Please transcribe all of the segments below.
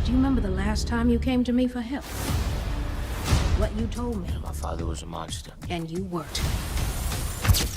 Do you remember the last time you came to me for help? What you told me. My father was a monster. And you weren't.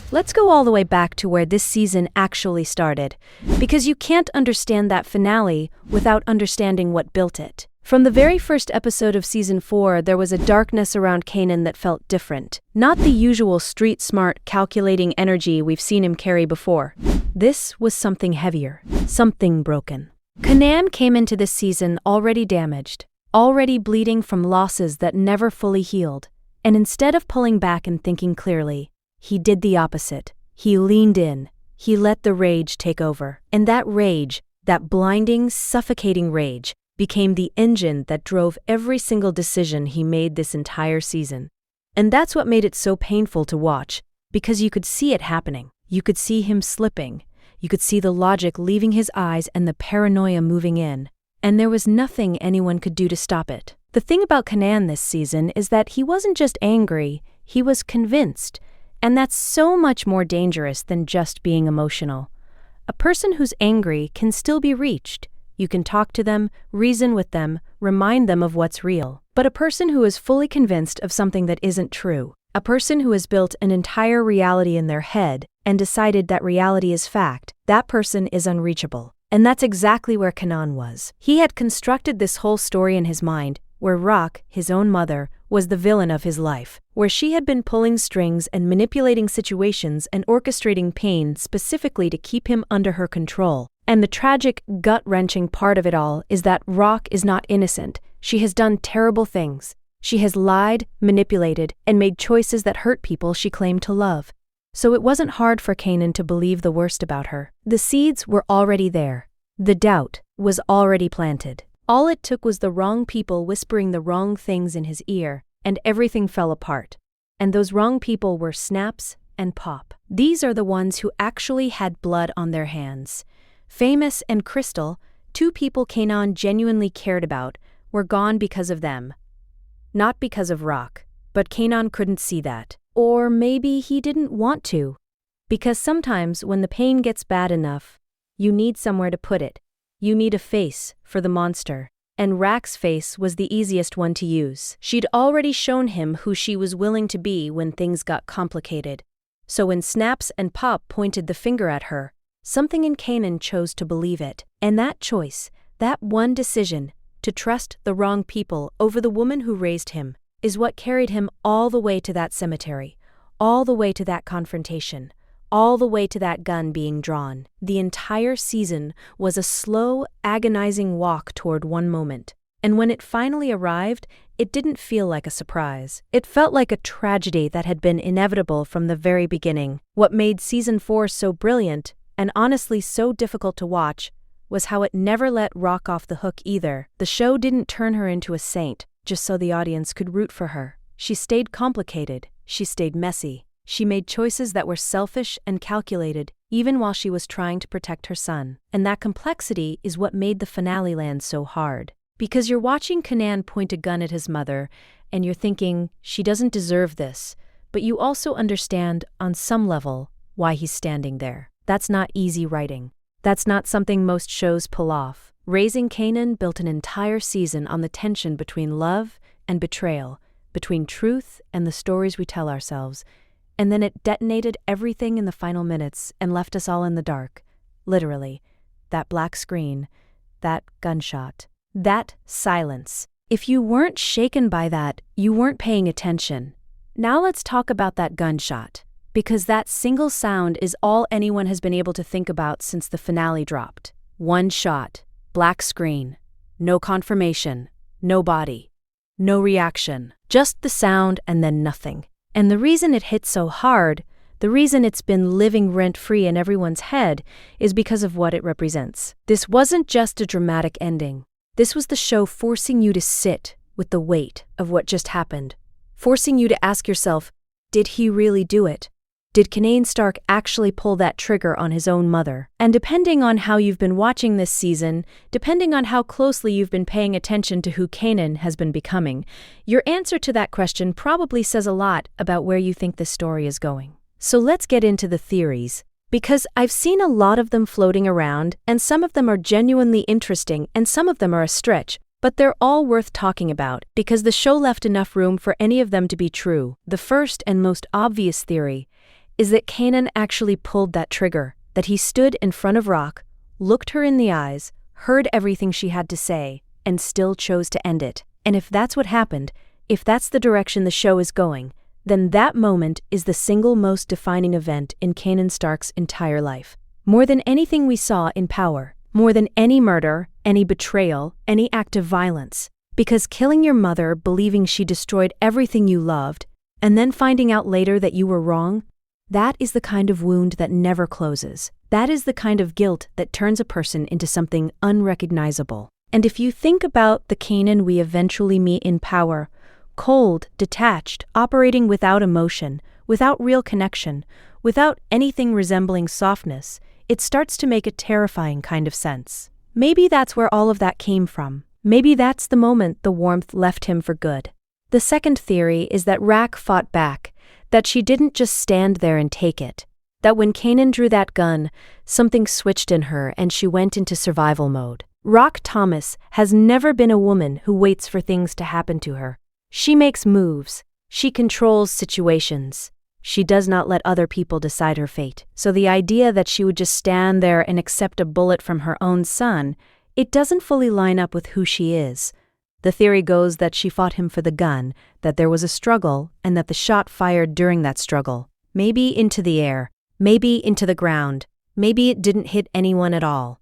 Let's go all the way back to where this season actually started, because you can't understand that finale without understanding what built it. From the very first episode of Season 4, there was a darkness around Kanan that felt different. Not the usual street-smart, calculating energy we've seen him carry before. This was something heavier, something broken. Kanan came into this season already damaged, already bleeding from losses that never fully healed. And instead of pulling back and thinking clearly, he did the opposite. He leaned in. He let the rage take over. And that rage, that blinding, suffocating rage, became the engine that drove every single decision he made this entire season. And that's what made it so painful to watch, because you could see it happening. You could see him slipping. You could see the logic leaving his eyes and the paranoia moving in. And there was nothing anyone could do to stop it. The thing about Kanan this season is that he wasn't just angry, he was convinced. And that's so much more dangerous than just being emotional. A person who's angry can still be reached. You can talk to them, reason with them, remind them of what's real. But a person who is fully convinced of something that isn't true, a person who has built an entire reality in their head and decided that reality is fact, that person is unreachable. And that's exactly where Kanan was. He had constructed this whole story in his mind, where Rock, his own mother, was the villain of his life, where she had been pulling strings and manipulating situations and orchestrating pain specifically to keep him under her control. And the tragic, gut-wrenching part of it all is that Rock is not innocent. She has done terrible things. She has lied, manipulated, and made choices that hurt people she claimed to love. So it wasn't hard for Kanan to believe the worst about her. The seeds were already there. The doubt was already planted. All it took was the wrong people whispering the wrong things in his ear, and everything fell apart. And those wrong people were Snaps and Pop. These are the ones who actually had blood on their hands. Famous and Crystal, two people Kanan genuinely cared about, were gone because of them. Not because of Rock, but Kanan couldn't see that. Or maybe he didn't want to. Because sometimes when the pain gets bad enough, you need somewhere to put it. You need a face for the monster. And Rack's face was the easiest one to use. She'd already shown him who she was willing to be when things got complicated. So when Snaps and Pop pointed the finger at her, something in Kanan chose to believe it. And that choice, that one decision, to trust the wrong people over the woman who raised him, is what carried him all the way to that cemetery, all the way to that confrontation, all the way to that gun being drawn. The entire season was a slow, agonizing walk toward one moment. And when it finally arrived, it didn't feel like a surprise. It felt like a tragedy that had been inevitable from the very beginning. What made Season 4 so brilliant, and honestly so difficult to watch, was how it never let Rock off the hook either. The show didn't turn her into a saint, just so the audience could root for her. She stayed complicated. She stayed messy. She made choices that were selfish and calculated, even while she was trying to protect her son. And that complexity is what made the finale land so hard. Because you're watching Kanan point a gun at his mother, and you're thinking, she doesn't deserve this, but you also understand, on some level, why he's standing there. That's not easy writing. That's not something most shows pull off. Raising Kanan built an entire season on the tension between love and betrayal, between truth and the stories we tell ourselves, and then it detonated everything in the final minutes and left us all in the dark. Literally. That black screen, that gunshot, that silence. If you weren't shaken by that, you weren't paying attention. Now let's talk about that gunshot, because that single sound is all anyone has been able to think about since the finale dropped. One shot, black screen, no confirmation, no body, no reaction, just the sound and then nothing. And the reason it hit so hard, the reason it's been living rent-free in everyone's head, is because of what it represents. This wasn't just a dramatic ending. This was the show forcing you to sit with the weight of what just happened, forcing you to ask yourself, did he really do it? Did Kanan Stark actually pull that trigger on his own mother? And depending on how you've been watching this season, depending on how closely you've been paying attention to who Kanan has been becoming, your answer to that question probably says a lot about where you think this story is going. So let's get into the theories, because I've seen a lot of them floating around, and some of them are genuinely interesting and some of them are a stretch, But they're all worth talking about because the show left enough room for any of them to be true. The first and most obvious theory is that Kanan actually pulled that trigger, that he stood in front of Rock, looked her in the eyes, heard everything she had to say, and still chose to end it. And if that's what happened, if that's the direction the show is going, then that moment is the single most defining event in Kanan Stark's entire life. More than anything we saw in Power, more than any murder, any betrayal, any act of violence. Because killing your mother, believing she destroyed everything you loved, and then finding out later that you were wrong, that is the kind of wound that never closes. That is the kind of guilt that turns a person into something unrecognizable. And if you think about the Kanan we eventually meet in Power, cold, detached, operating without emotion, without real connection, without anything resembling softness, it starts to make a terrifying kind of sense. Maybe that's where all of that came from. Maybe that's the moment the warmth left him for good. The second theory is that Rack fought back, that she didn't just stand there and take it, that when Kanan drew that gun, something switched in her and she went into survival mode. Rock Thomas has never been a woman who waits for things to happen to her. She makes moves. She controls situations. She does not let other people decide her fate. So the idea that she would just stand there and accept a bullet from her own son, it doesn't fully line up with who she is. The theory goes that she fought him for the gun, that there was a struggle, and that the shot fired during that struggle. Maybe into the air, maybe into the ground, maybe it didn't hit anyone at all.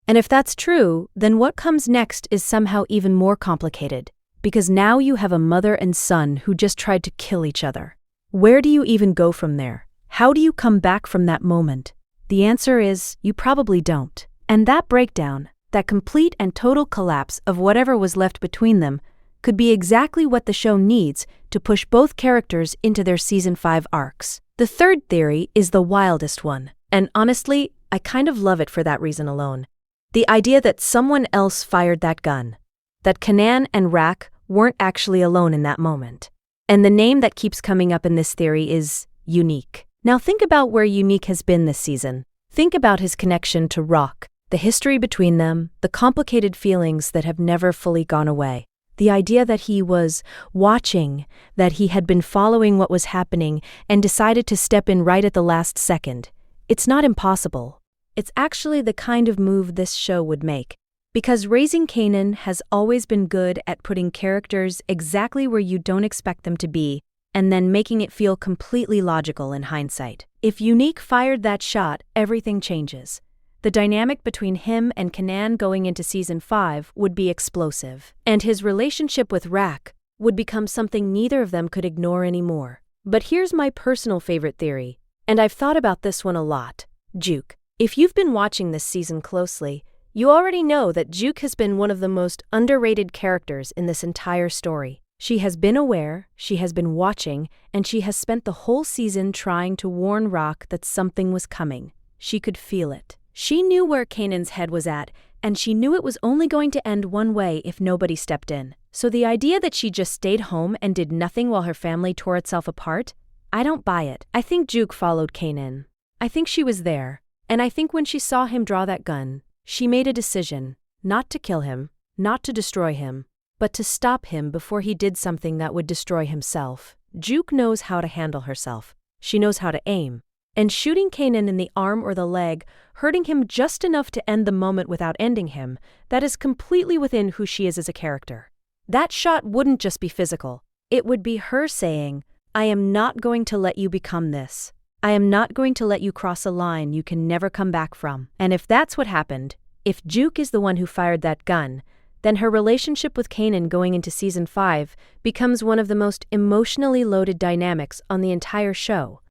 And if that's true, then what comes next is somehow even more complicated, because now you have a mother and son who just tried to kill each other. Where do you even go from there? How do you come back from that moment? The answer is, you probably don't. And that breakdown, that complete and total collapse of whatever was left between them, could be exactly what the show needs to push both characters into their Season 5 arcs. The third theory is the wildest one, and honestly, I kind of love it for that reason alone. The idea that someone else fired that gun, that Kanan and Rack weren't actually alone in that moment. And the name that keeps coming up in this theory is Unique. Now think about where Unique has been this season. Think about his connection to Rock, the history between them, the complicated feelings that have never fully gone away. The idea that he was watching, that he had been following what was happening and decided to step in right at the last second. It's not impossible. It's actually the kind of move this show would make. Because Raising Kanan has always been good at putting characters exactly where you don't expect them to be, and then making it feel completely logical in hindsight. If Unique fired that shot, everything changes. The dynamic between him and Kanan going into Season 5 would be explosive, and his relationship with Rack would become something neither of them could ignore anymore. But here's my personal favorite theory, and I've thought about this one a lot. Juke. If you've been watching this season closely, you already know that Juke has been one of the most underrated characters in this entire story. She has been aware, she has been watching, and she has spent the whole season trying to warn Rock that something was coming. She could feel it. She knew where Kanan's head was at, and she knew it was only going to end one way if nobody stepped in. So the idea that she just stayed home and did nothing while her family tore itself apart, I don't buy it. I think Juke followed Kanan. I think she was there. And I think when she saw him draw that gun, she made a decision, not to kill him, not to destroy him, but to stop him before he did something that would destroy himself. Juke knows how to handle herself. She knows how to aim. And shooting Kanan in the arm or the leg, hurting him just enough to end the moment without ending him, that is completely within who she is as a character. That shot wouldn't just be physical. It would be her saying, I am not going to let you become this. I am not going to let you cross a line you can never come back from. And if that's what happened, if Juke is the one who fired that gun, then her relationship with Kanan going into Season 5 becomes one of the most emotionally loaded dynamics on the entire show.